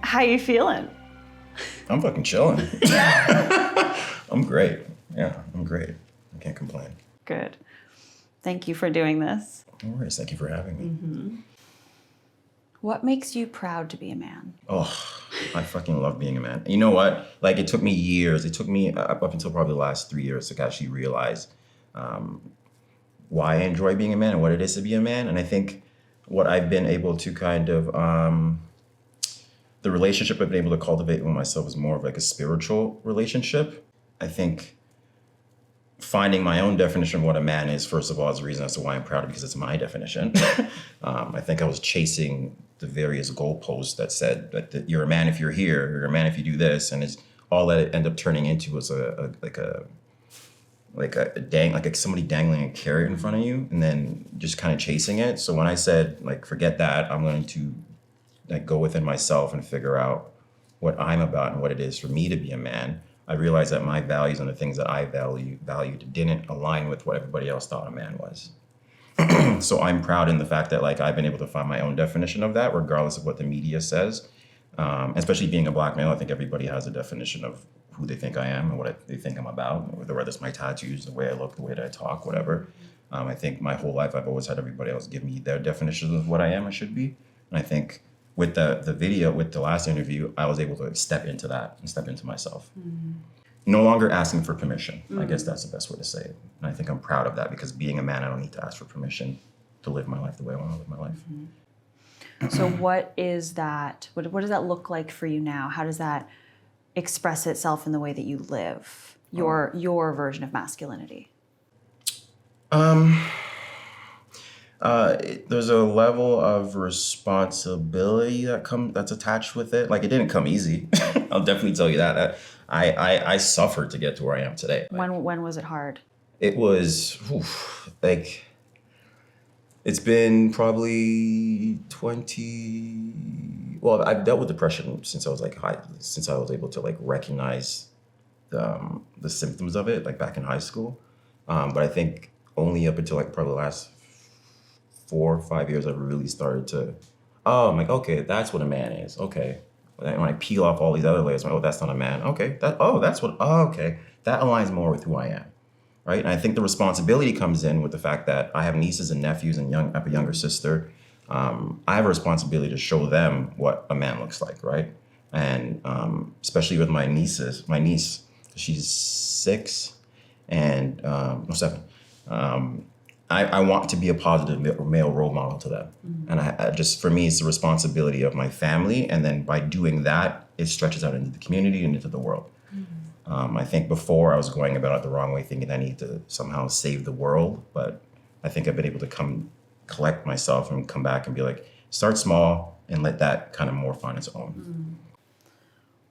How you feeling? I'm fucking chilling. I'm great. Yeah, I'm great. I can't complain. Good. Thank you for doing this. No worries. Thank you for having me. Mm-hmm. What makes you proud to be a man? Oh, I fucking love being a man. You know what? Like, it took me years. It took me up until probably the last 3 years to actually realize why I enjoy being a man and what it is to be a man. And I think what I've been able to kind of... the relationship I've been able to cultivate with myself is more of like a spiritual relationship. I think finding my own definition of what a man is, first of all, is the reason as to why I'm proud, because it's my definition. I think I was chasing the various goalposts that said that you're a man if you're here, you're a man if you do this, and it's all that it ended up turning into was somebody dangling a carrot in front of you and then just kind of chasing it. So when I said, like, forget that, I'm going to like go within myself and figure out what I'm about and what it is for me to be a man, I realized that my values and the things that I valued didn't align with what everybody else thought a man was. So I'm proud in the fact that, like, I've been able to find my own definition of that, regardless of what the media says. Especially being a Black male, I think everybody has a definition of who they think I am and what they think I'm about, whether it's my tattoos, the way I look, the way that I talk, whatever. I think my whole life I've always had everybody else give me their definition of what I am, I should be. And I think with the video, with the last interview, I was able to step into that and step into myself. Mm-hmm. No longer asking for permission. Mm-hmm. I guess that's the best way to say it. And I think I'm proud of that, because being a man, I don't need to ask for permission to live my life the way I want to live my life. Mm-hmm. So what is that? What does that look like for you now? How does that express itself in the way that you live? Your version of masculinity? There's a level of responsibility that's attached with it. Like, it didn't come easy. I'll definitely tell you that. I suffered to get to where I am today. When was it hard? It was it's been probably 20. Well, I've dealt with depression since I was since I was able to recognize the symptoms of it, like back in high school. But I think only up until probably the last 4 or 5 years, I've really started to, I'm like, okay, that's what a man is. Okay. When I peel off all these other layers, I'm like, oh, that's not a man. Okay. Okay. That aligns more with who I am. Right. And I think the responsibility comes in with the fact that I have nieces and nephews and I have a younger sister. I have a responsibility to show them what a man looks like. Right. And especially with my niece, she's 6 and 7. I want to be a positive male role model to them. Mm-hmm. And I just, for me, it's the responsibility of my family. And then by doing that, it stretches out into the community and into the world. Mm-hmm. I think before I was going about it the wrong way, thinking I need to somehow save the world. But I think I've been able to collect myself and come back and be like, start small and let that kind of morph on its own. Mm-hmm.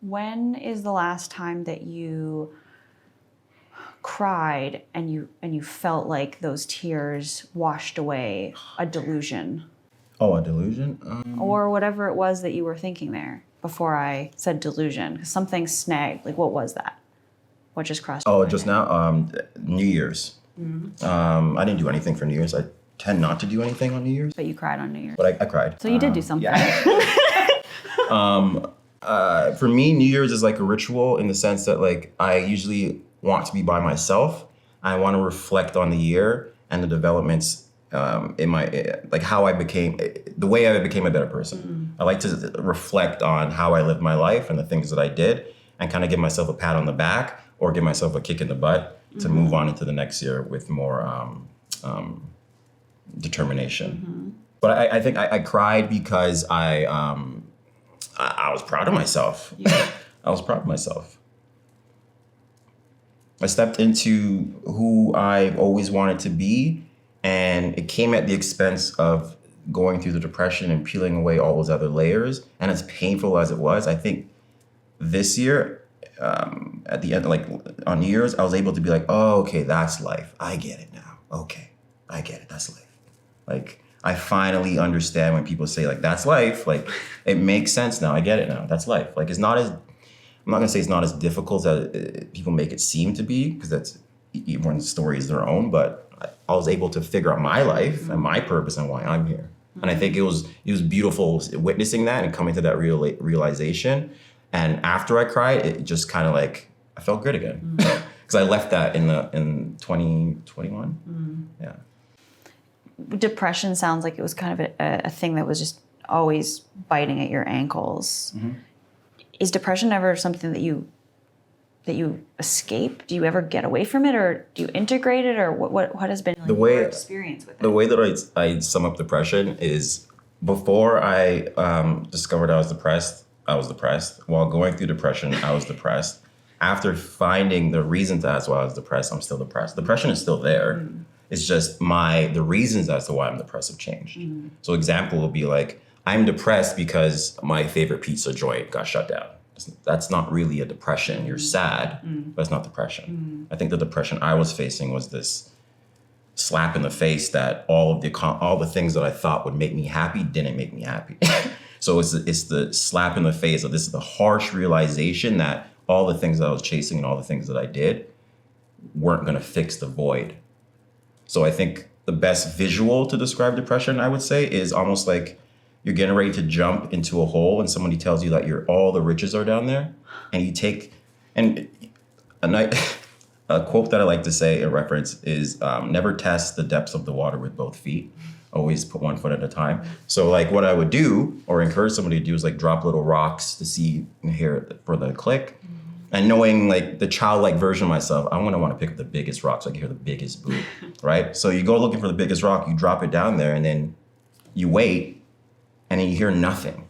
When is the last time that you cried and you felt like those tears washed away a delusion? Oh, a delusion? Or whatever it was that you were thinking there before I said delusion. Something snagged. Like, what was that? What just crossed your mind? Just now? New Year's. Mm-hmm. I didn't do anything for New Year's. I tend not to do anything on New Year's. But you cried on New Year's. But I cried. So you did do something. Yeah. For me, New Year's is like a ritual in the sense that I usually want to be by myself. I want to reflect on the year and the developments in my, how I became, the way I became a better person. Mm-hmm. I like to reflect on how I lived my life and the things that I did and kind of give myself a pat on the back or give myself a kick in the butt to move on into the next year with more determination. Mm-hmm. But I think I cried because I was proud of myself. Yeah. I was proud of myself. I stepped into who I've always wanted to be, and it came at the expense of going through the depression and peeling away all those other layers. And as painful as it was, I think this year, at the end, on New Year's, I was able to be like, oh, okay, that's life. I get it now. Okay, I get it. That's life. I finally understand when people say like, that's life. Like, it makes sense now. I get it now. That's life. Like, it's not as, I'm not gonna say it's not as difficult as people make it seem to be, because that's, everyone's story is their own, but I was able to figure out my life and my purpose and why I'm here. And I think it was beautiful witnessing that and coming to that realization. And after I cried, it just kind of like, I felt good again. Because I left that in 2021. Yeah. Depression sounds like it was kind of a thing that was just always biting at your ankles. Is depression ever something that you escape? Do you ever get away from it, or do you integrate it, or what has been like your experience with it? The way that I sum up depression is, before I discovered I was depressed. While going through depression, I was depressed. After finding the reasons as why I was depressed, I'm still depressed. Depression is still there. It's just the reasons as to why I'm depressed have changed. So example will be like, I'm depressed because my favorite pizza joint got shut down. That's not really a depression. You're sad, but it's not depression. I think the depression I was facing was this slap in the face that all the things that I thought would make me happy didn't make me happy. So it's the slap in the face of, this is the harsh realization that all the things that I was chasing and all the things that I did weren't gonna fix the void. So I think the best visual to describe depression, I would say, is almost like you're getting ready to jump into a hole and somebody tells you that all the riches are down there, and you take, and a quote that I like to say in reference is, never test the depths of the water with both feet. Always put one foot at a time. So like what I would do or encourage somebody to do is like drop little rocks to see and hear for the click. And knowing like the childlike version of myself, I'm gonna want to pick up the biggest rock so I can hear the biggest boom, right? So you go looking for the biggest rock, you drop it down there, and then you wait, and then you hear nothing.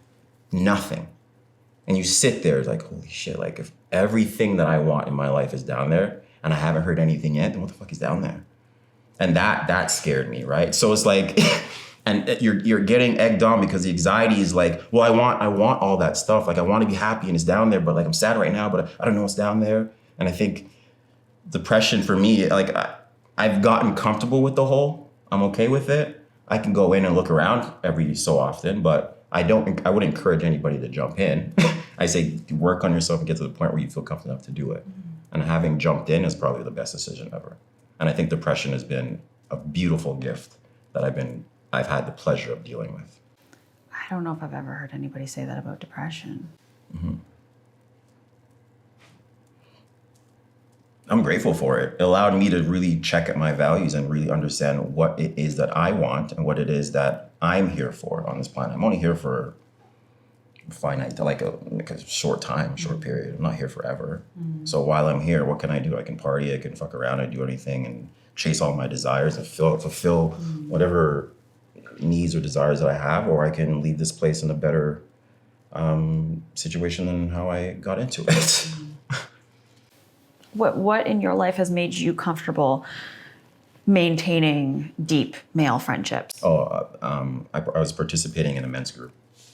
And you sit there like, holy shit, like if everything that I want in my life is down there and I haven't heard anything yet, then what the fuck is down there? And that scared me, right? So it's like, and you're getting egged on because the anxiety is like, well, I want all that stuff. Like I want to be happy and it's down there, but like I'm sad right now, but I don't know what's down there. And I think depression for me, like I've gotten comfortable with the hole. I'm okay with it. I can go in and look around every so often, but I would encourage anybody to jump in. I say work on yourself and get to the point where you feel comfortable enough to do it. And having jumped in is probably the best decision ever. And I think depression has been a beautiful gift that I've had the pleasure of dealing with. I don't know if I've ever heard anybody say that about depression. I'm grateful for it. It allowed me to really check at my values and really understand what it is that I want and what it is that I'm here for on this planet. I'm only here for finite, like a short period. I'm not here forever. So while I'm here, what can I do? I can party, I can fuck around, I do anything and chase all my desires and fulfill whatever needs or desires that I have, or I can leave this place in a better situation than how I got into it. What in your life has made you comfortable maintaining deep male friendships? I was participating in a men's group.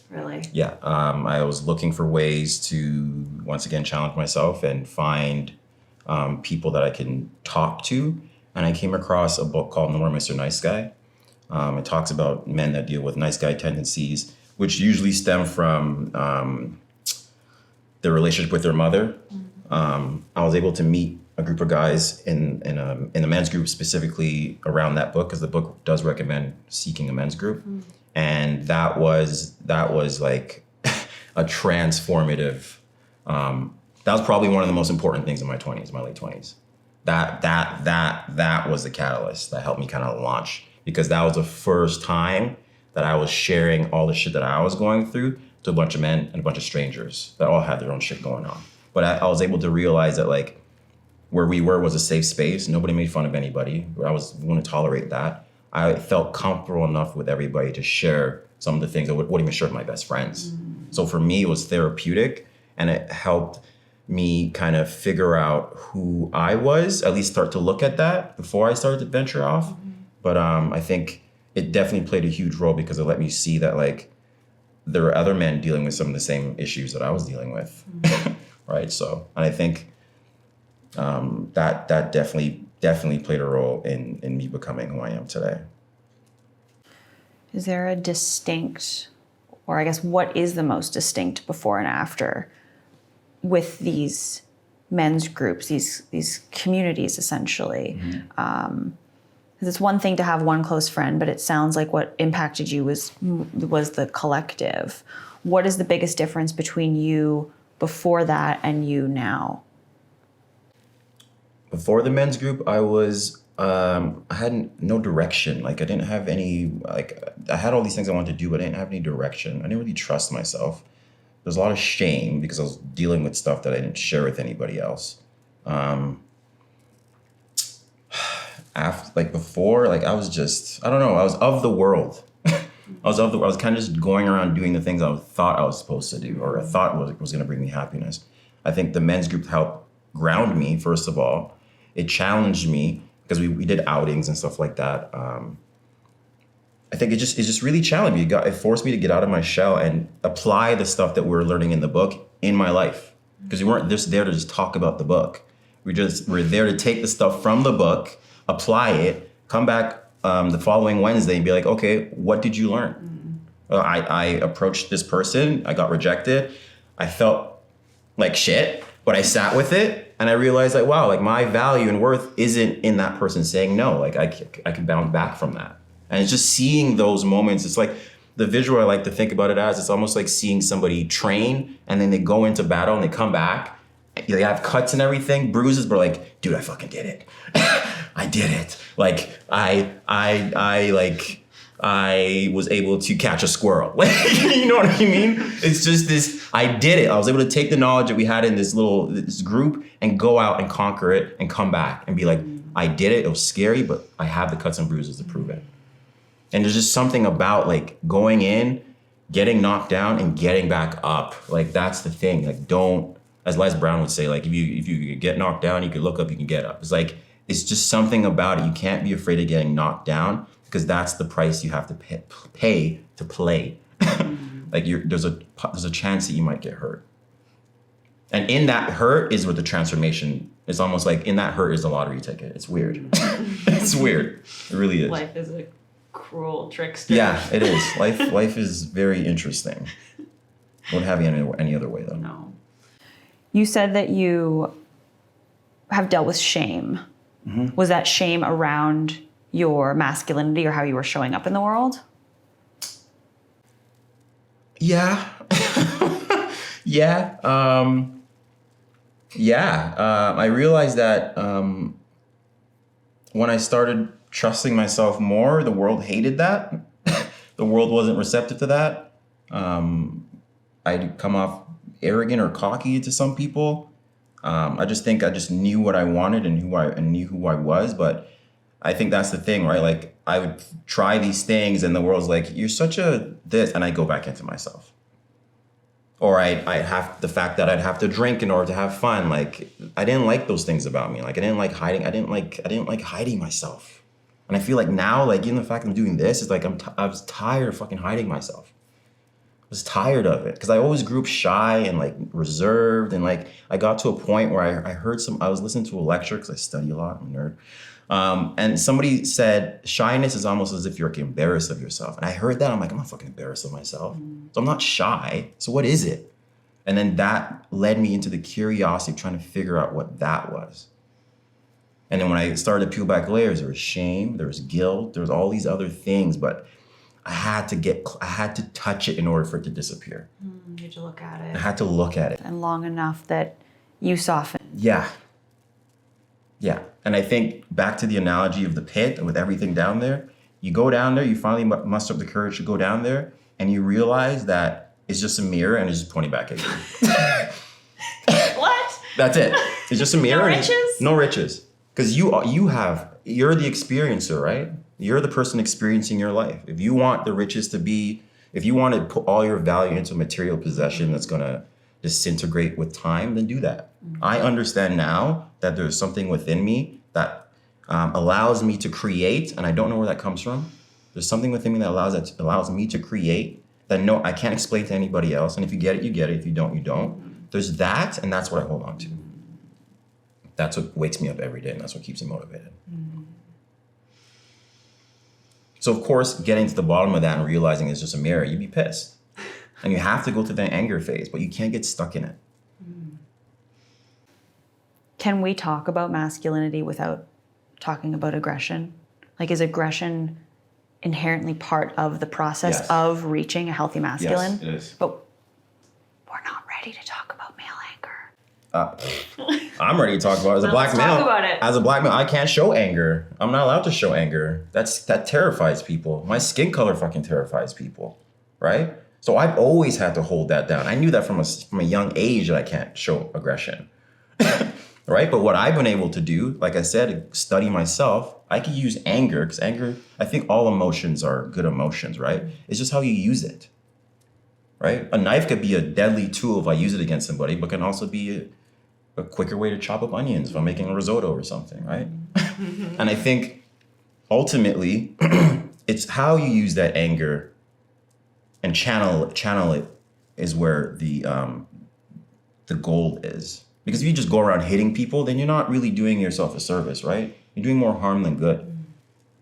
Really? Yeah, I was looking for ways to, once again, challenge myself and find people that I can talk to. And I came across a book called No More Mr. Nice Guy. It talks about men that deal with nice guy tendencies, which usually stem from their relationship with their mother. I was able to meet a group of guys in a men's group specifically around that book, because the book does recommend seeking a men's group. And that was like a transformative, that was probably one of the most important things in my late 20s. That was the catalyst that helped me kind of launch, because that was the first time that I was sharing all the shit that I was going through to a bunch of men and a bunch of strangers that all had their own shit going on. But I was able to realize that like where we were was a safe space. Nobody made fun of anybody. I was going to tolerate that. I felt comfortable enough with everybody to share some of the things I wouldn't even share with my best friends. So for me, it was therapeutic, and it helped me kind of figure out who I was, at least start to look at that before I started to venture off. But I think it definitely played a huge role, because it let me see that like there were other men dealing with some of the same issues that I was dealing with. Right. So, and I think that definitely played a role in me becoming who I am today. Is there a distinct, or I guess what is the most distinct before and after with these men's groups, these communities essentially? Because it's one thing to have one close friend, but it sounds like what impacted you was the collective. What is the biggest difference between you before that and you now? Before the men's group, I was I had no direction. Like I didn't have any, like I had all these things I wanted to do, but I didn't have any direction. I didn't really trust myself. There's a lot of shame because I was dealing with stuff that I didn't share with anybody else. After, like before, like I was just, I don't know, I was of the world. I was kind of just going around doing the things I thought I was supposed to do, or I thought was going to bring me happiness. I think the men's group helped ground me, first of all. It challenged me because we did outings and stuff like that. I think it just really challenged me. It forced me to get out of my shell and apply the stuff that we're learning in the book in my life. Because we weren't just there to just talk about the book. We're there to take the stuff from the book, apply it, come back the following Wednesday and be like, okay, what did you learn? I approached this person, I got rejected. I felt like shit, but I sat with it. And I realized like, wow, like my value and worth isn't in that person saying no. Like I can bounce back from that. And it's just seeing those moments. It's like the visual I like to think about it as, it's almost like seeing somebody train and then they go into battle and they come back. They have cuts and everything, bruises, but like, dude, I fucking did it. I did it. Like I was able to catch a squirrel. You know what I mean? It's just this, I did it. I was able to take the knowledge that we had in this group and go out and conquer it and come back and be like, I did it. It was scary, but I have the cuts and bruises to prove it. And there's just something about like going in, getting knocked down and getting back up. Like that's the thing. Like don't, as Les Brown would say, like if you get knocked down, you can look up, you can get up. It's like, it's just something about it. You can't be afraid of getting knocked down because that's the price you have to pay to play. Like there's a chance that you might get hurt. And in that hurt is where the transformation is. Almost like in that hurt is the lottery ticket. It's weird. It's weird. It really is. Life is a cruel trickster. Yeah, it is. Life is very interesting. Wouldn't have you any other way though. No. You said that you have dealt with shame. Mm-hmm. Was that shame around your masculinity or how you were showing up in the world? Yeah. Yeah. I realized that when I started trusting myself more, the world hated that. The world wasn't receptive to that. I'd come off arrogant or cocky to some people. I just think I just knew what I wanted and knew who I was. But I think that's the thing, right? Like I would try these things and the world's like, you're such a this, and I go back into myself. Or I have the fact that I'd have to drink in order to have fun. Like I didn't like those things about me. Like I didn't like hiding. I didn't like hiding myself. And I feel like now, like even the fact I'm doing this is like I was tired of fucking hiding myself. I was tired of it because I always grew up shy and like reserved, and like I got to a point where I was listening to a lecture because I study a lot. I'm a nerd. And somebody said, shyness is almost as if you're like, embarrassed of yourself. And I heard that, I'm like, I'm not fucking embarrassed of myself. So I'm not shy. So what is it? And then that led me into the curiosity of trying to figure out what that was. And then when I started to peel back layers, there was shame, there was guilt, there was all these other things, but I had to touch it in order for it to disappear. You had to look at it. I had to look at it. And long enough that you softened. Yeah. Yeah. And I think back to the analogy of the pit with everything down there, you go down there, you finally muster up the courage to go down there, and you realize that it's just a mirror and it's just pointing back at you. What? That's it. It's just a mirror. No riches? No riches. Because you're the experiencer, right? You're the person experiencing your life. If you want the riches if you want to put all your value into a material possession that's going to disintegrate with time, then do that. Mm-hmm. I understand now that there's something within me that allows me to create, and I don't know where that comes from. There's something within me that allows me to create that I can't explain to anybody else. And if you get it, you get it. If you don't, you don't. Mm-hmm. There's that, and that's what I hold on to. That's what wakes me up every day, and that's what keeps me motivated. Mm-hmm. So of course, getting to the bottom of that and realizing it's just a mirror, you'd be pissed. And you have to go through the anger phase, but you can't get stuck in it. Can we talk about masculinity without talking about aggression? Like, is aggression inherently part of the process Yes. of reaching a healthy masculine? Yes, it is. But we're not ready to talk about male anger. I'm ready to talk about it. As a Well, black let's male. talk about it. As a black male, I can't show anger. I'm not allowed to show anger. That terrifies people. My skin color fucking terrifies people, right? So I've always had to hold that down. I knew that from a young age that I can't show aggression, right? But what I've been able to do, like I said, study myself. I can use anger, because anger, I think all emotions are good emotions, right? It's just how you use it, right? A knife could be a deadly tool if I use it against somebody, but can also be a quicker way to chop up onions if I'm making a risotto or something, right? And I think ultimately, it's how you use that anger and channel it is where the gold is. Because if you just go around hitting people, then you're not really doing yourself a service, right? You're doing more harm than good.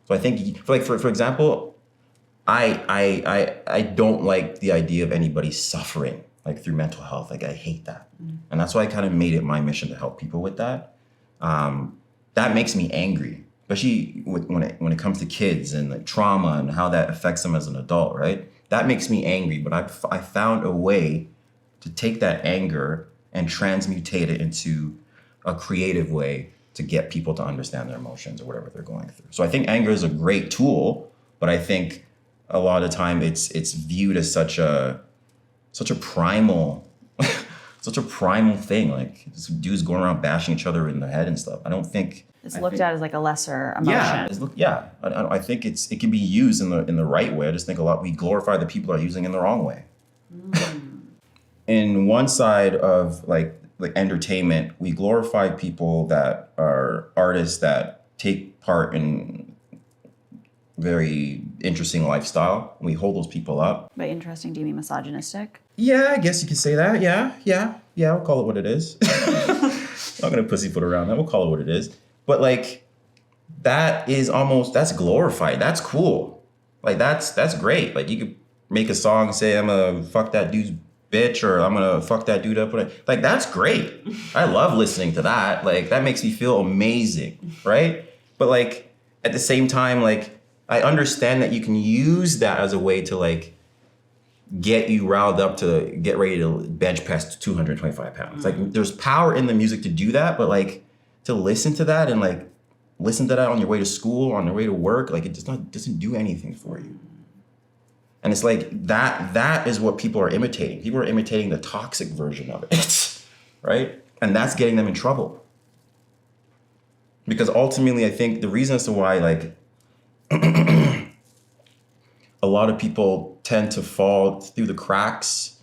So I think, for example, I don't like the idea of anybody suffering like through mental health. Like, I hate that. And that's why I kind of made it my mission to help people with that. That makes me angry, especially when it comes to kids and like trauma and how that affects them as an adult, right? That makes me angry, but I found a way to take that anger and transmutate it into a creative way to get people to understand their emotions or whatever they're going through. So I think anger is a great tool, but I think a lot of the time it's viewed as such a primal thing. Like, dudes going around bashing each other in the head and stuff. I don't think It's looked at as like a lesser emotion. I think it can be used in the right way. I just think we glorify the people that are using it in the wrong way. In one side of like entertainment, we glorify people that are artists that take part in very interesting lifestyle. We hold those people up. By interesting, do you mean misogynistic? Yeah, I guess you could say that. Yeah. We'll call it what it is. I'm not gonna pussyfoot around that. We'll call it what it is. But like, that's glorified. That's cool. Like, that's great. Like, you could make a song and say, I'm gonna fuck that dude's bitch, or I'm gonna fuck that dude up. Like, that's great. I love listening to that. Like, that makes me feel amazing, right? But like, at the same time, like, I understand that you can use that as a way to like get you riled up to get ready to bench press 225 pounds. Like, there's power in the music to do that, but like, to listen to that and like listen to that on your way to school, on your way to work, like, it doesn't do anything for you. And it's like that is what people are imitating. People are imitating the toxic version of it, right? And that's getting them in trouble. Because ultimately, I think the reason as to why like a lot of people tend to fall through the cracks,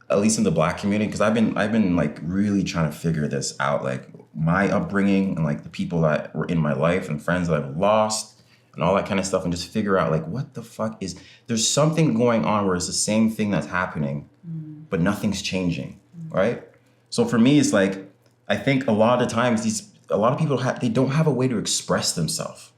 at least in the Black community, because I've been like really trying to figure this out, like my upbringing and like the people that were in my life and friends that I've lost and all that kind of stuff, and just figure out like, what the fuck there's something going on where it's the same thing that's happening, but nothing's changing, right? So for me, it's like, I think a lot of the times a lot of people they don't have a way to express themselves.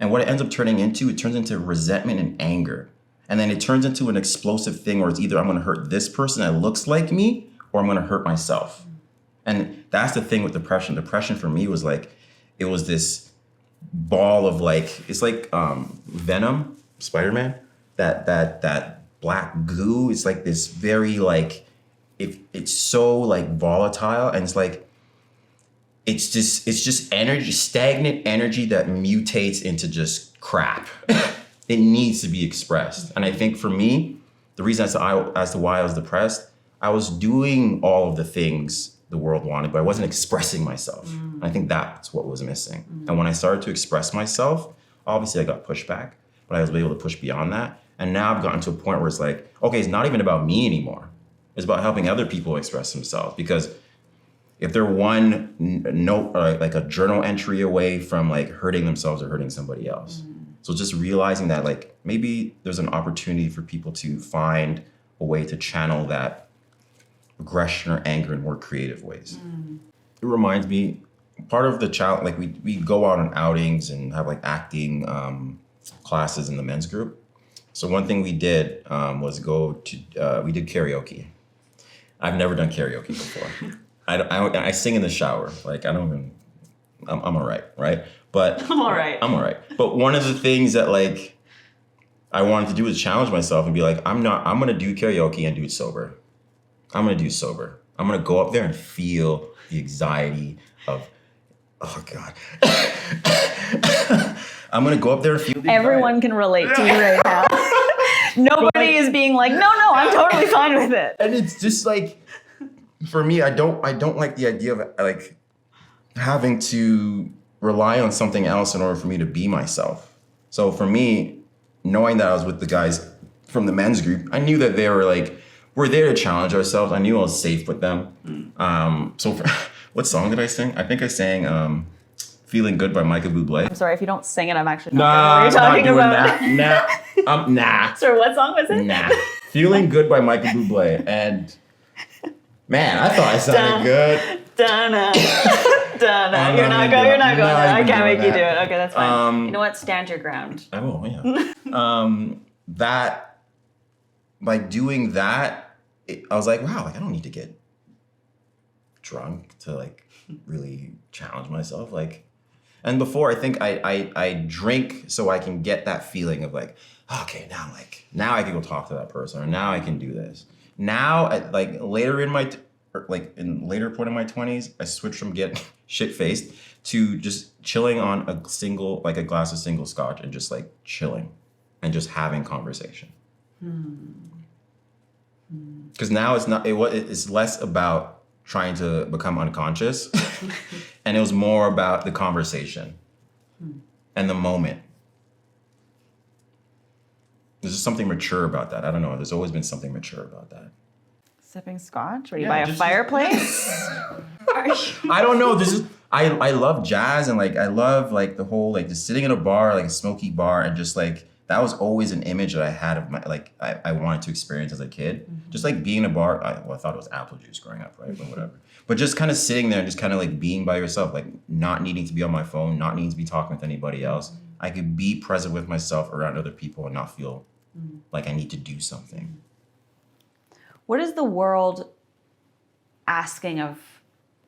And what it ends up turning into, it turns into resentment and anger. And then it turns into an explosive thing where it's either I'm gonna hurt this person that looks like me, or I'm gonna hurt myself. And that's the thing with depression. Depression for me was like, it was this ball of like, it's like Venom, Spider-Man, that black goo. It's like this very like, it's so like volatile, and it's like, it's just energy, stagnant energy that mutates into just crap. It needs to be expressed. And I think for me, the reason as to why I was depressed, I was doing all of the things the world wanted, but I wasn't expressing myself. And I think that's what was missing. And when I started to express myself, obviously I got pushed back, but I was able to push beyond that. And now I've gotten to a point where it's like, okay, it's not even about me anymore. It's about helping other people express themselves. Because if they're one note, like a journal entry away from like hurting themselves or hurting somebody else. So just realizing that like maybe there's an opportunity for people to find a way to channel that aggression or anger in more creative ways. It reminds me, part of the challenge, like we go out on outings and have like acting classes in the men's group. So one thing we did was we did karaoke. I've never done karaoke before. I sing in the shower. Like I'm all right, right? But I'm all right. I'm all right. But one of the things that like I wanted to do is challenge myself and be like, I'm gonna do karaoke and do it sober. I'm gonna do it sober. I'm gonna go up there and feel the anxiety of, oh God. I'm gonna go up there and feel the Everyone can relate to you right now. Nobody is being like, no, I'm totally fine with it. And it's just like, for me, I don't like the idea of like having to rely on something else in order for me to be myself. So for me, knowing that I was with the guys from the men's group, I knew that they were like, we're there to challenge ourselves. I knew I was safe with them. What song did I sing? I think I sang Feeling Good by Michael Bublé. I'm sorry, if you don't sing it, I'm actually not what you're talking about. Nah. Sorry, what song was it? Nah. Feeling Good by Michael Bublé. And man, I thought I sounded good. Donna. You're not going there. I can't make you do it. Okay, that's fine. You know what? Stand your ground. I will, yeah. By doing that, I was like, wow, like I don't need to get drunk to like really challenge myself. Like, and before I think I drink so I can get that feeling of like, okay, now I can go talk to that person, or now I can do this. Now, later point in my 20s, I switched from getting shit-faced to just chilling on a glass of single scotch and just like chilling and just having conversation. Because now it's less about trying to become unconscious and it was more about the conversation and the moment. There's just something mature about that. I don't know. There's always been something mature about that. Sipping scotch? What do you buy a fireplace? I don't know. I love jazz and like I love like the whole like just sitting in a bar, like a smoky bar, and just like that was always an image that I had of my like I wanted to experience as a kid. Mm-hmm. Just like being in a bar. I thought it was apple juice growing up, right? But whatever. But just kind of sitting there and just kind of like being by yourself, like not needing to be on my phone, not needing to be talking with anybody else. Mm-hmm. I could be present with myself around other people and not feel like I need to do something. What is the world asking of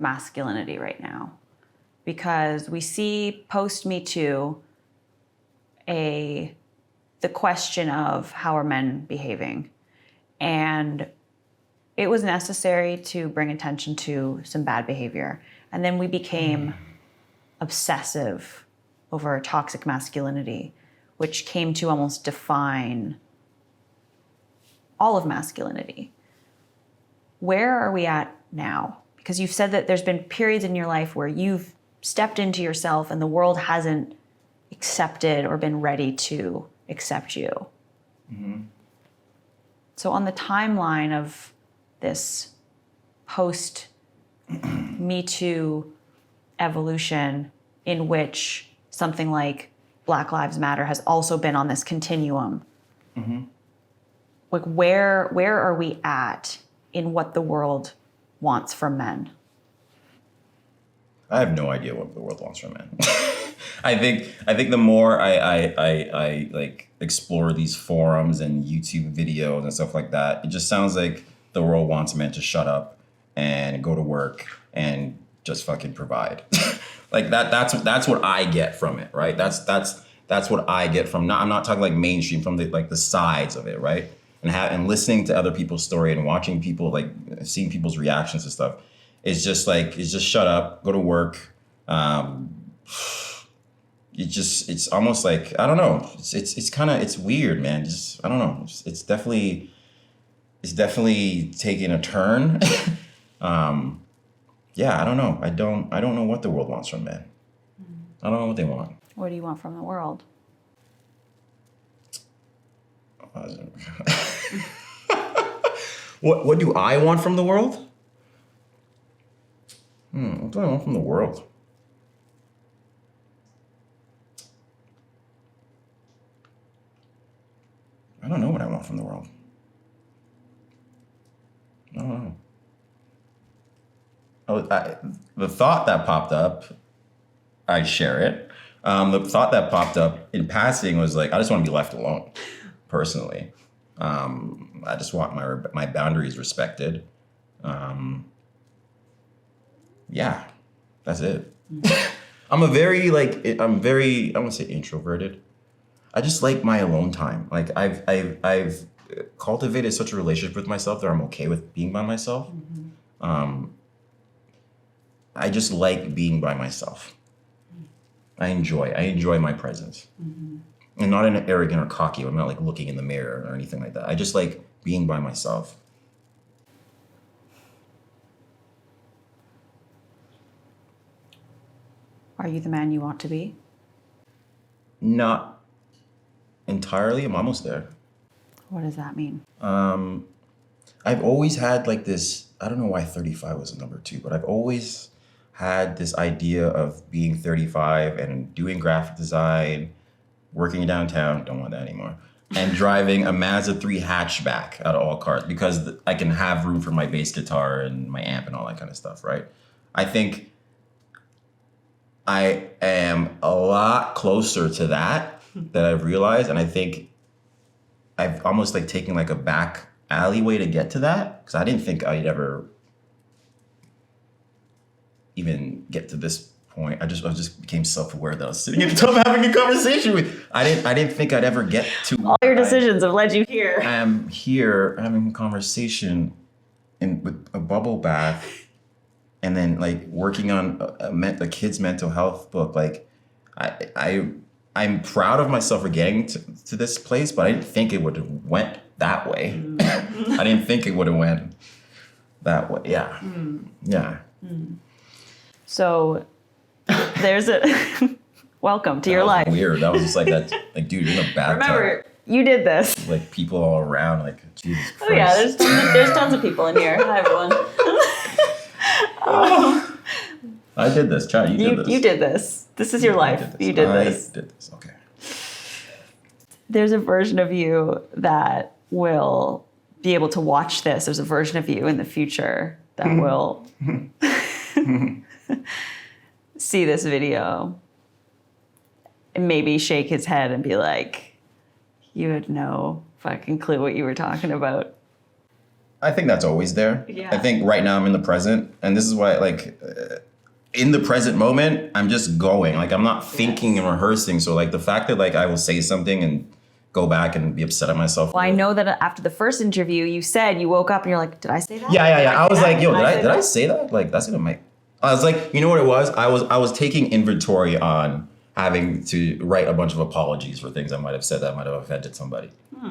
masculinity right now? Because we see post Me Too the question of how are men behaving? And it was necessary to bring attention to some bad behavior. And then we became obsessive over toxic masculinity, which came to almost define all of masculinity. Where are we at now? Because you've said that there's been periods in your life where you've stepped into yourself and the world hasn't accepted or been ready to accept you. Mm-hmm. So on the timeline of this post Me Too evolution, in which something like Black Lives Matter has also been on this continuum, like where are we at in what the world wants from men? I have no idea what the world wants from men. I think the more I like explore these forums and YouTube videos and stuff like that, it just sounds like the world wants men to shut up and go to work and just fucking provide. Like that's what I get from it, right? That's what I get from I'm not talking like mainstream, from the sides of it, right? And listening to other people's story and watching people, like seeing people's reactions and stuff. It's just shut up, go to work. It's almost like, I don't know. It's weird, man. Just, I don't know. It's definitely taking a turn. Yeah, I don't know. I don't know what the world wants from men. I don't know what they want. What do you want from the world? What do I want from the world? What do I want from the world? I don't know what I want from the world. I don't know. The thought that popped up, I share it. The thought that popped up in passing was like, I just want to be left alone, personally. I just want my boundaries respected. Yeah, that's it. I'm I wouldn't say introverted. I just like my alone time. Like I've cultivated such a relationship with myself that I'm okay with being by myself. I just like being by myself. I enjoy my presence. And not in an arrogant or cocky way. I'm not like looking in the mirror or anything like that. I just like being by myself. Are you the man you want to be? Not entirely. I'm almost there. What does that mean? I've always had like this, I don't know why 35 was a number 2, but I've always had this idea of being 35 and doing graphic design, working downtown, don't want that anymore, and driving a Mazda 3 hatchback out of all cars because I can have room for my bass guitar and my amp and all that kind of stuff, right? I think I am a lot closer to that I've realized, and I think I've almost like taken like a back alleyway to get to that because I didn't think I'd ever even get to this point. I just became self-aware that I was sitting at the top having a conversation with. I didn't think I'd ever get to. All your decisions have led you here. I am here having a conversation with a bubble bath, and then like working on a kid's mental health book. Like I'm proud of myself for getting to this place, but I didn't think it would have went that way. I didn't think it would have went that way. Yeah. Yeah. So there's a welcome to your life. Weird. That was just like that. Like, dude, you're in a bathtub. Remember, you did this. Like people all around. Like, Jesus Christ. Oh yeah, there's tons of people in here. Hi everyone. I did this. Chad, you did this. You did this. This is your life. You did this. I did this. Okay. There's a version of you that will be able to watch this. There's a version of you in the future that will see this video and maybe shake his head and be like, you had no fucking clue what you were talking about. I think that's always there. Yeah. I think right now I'm in the present, and this is why, like, in the present moment, I'm just going. Like, I'm not thinking and rehearsing. So, like, the fact that, like, I will say something and go back and be upset at myself. Well, I know that after the first interview, you said you woke up and you're like, did I say that? Yeah. I was like, yo, did I say that? Like, that's gonna make. I was like, you know what it was? I was taking inventory on having to write a bunch of apologies for things I might have said that might have offended somebody.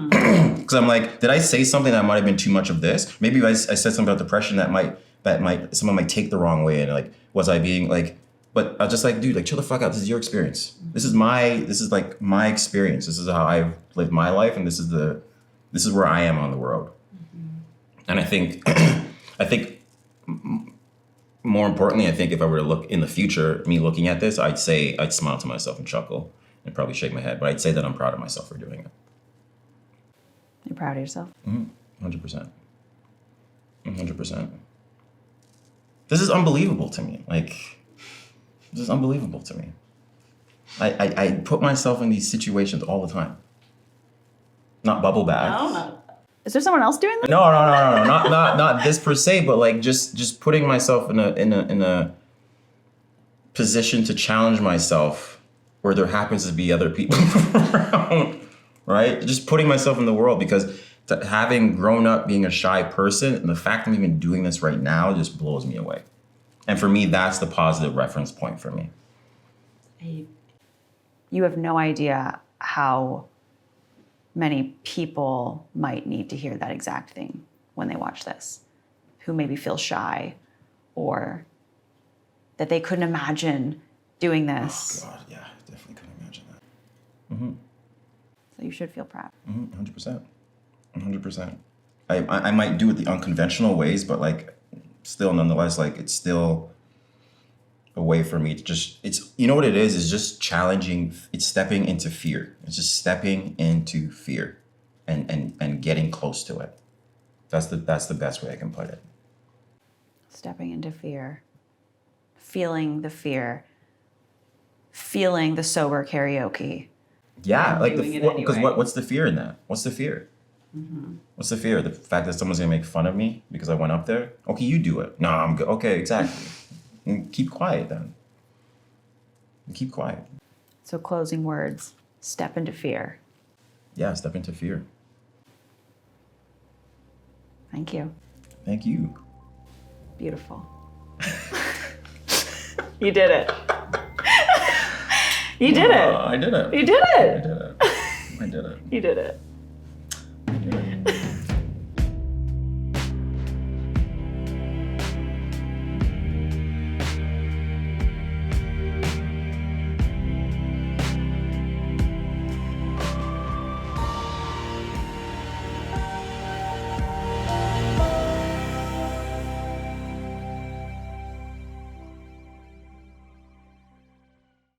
Because I'm like, did I say something that might have been too much of this? Maybe I said something about depression that someone might take the wrong way, and like, was I being like? But I was just like, dude, like, chill the fuck out. This is your experience. This is like my experience. This is how I've lived my life, and this is where I am on the road. And I think more importantly, I think if I were to look in the future, me looking at this, I'd smile to myself and chuckle and probably shake my head. But I'd say that I'm proud of myself for doing it. You're proud of yourself? 100%. 100%. This is unbelievable to me. Like, this is unbelievable to me. I put myself in these situations all the time. Not bubble bath. No. Is there someone else doing that? No. Not this per se, but like just putting myself in a position to challenge myself where there happens to be other people around, right? Just putting myself in the world, because having grown up being a shy person, and the fact I'm even doing this right now just blows me away. And for me, that's the positive reference point for me. You have no idea how many people might need to hear that exact thing when they watch this, who maybe feel shy or that they couldn't imagine doing this. Oh God, yeah, definitely couldn't imagine that. So you should feel proud. 100%. 100%. I might do it the unconventional ways, but like still nonetheless, like it's still a way for me to it's you know what it is just challenging. It's stepping into fear. It's just stepping into fear and getting close to it. That's the best way I can put it. Stepping into fear, feeling the fear, feeling the sober karaoke. Yeah, And like doing it because anyway. what's the fear in that? What's the fear? What's the fear? The fact that someone's gonna make fun of me because I went up there? Okay, you do it. No, I'm good. Okay, exactly. And keep quiet then. Keep quiet. So closing words, step into fear. Yeah, step into fear. Thank you. Thank you. Beautiful. You did it. You did it. I did it. You did I it. did it. I did it. You did it. I did it.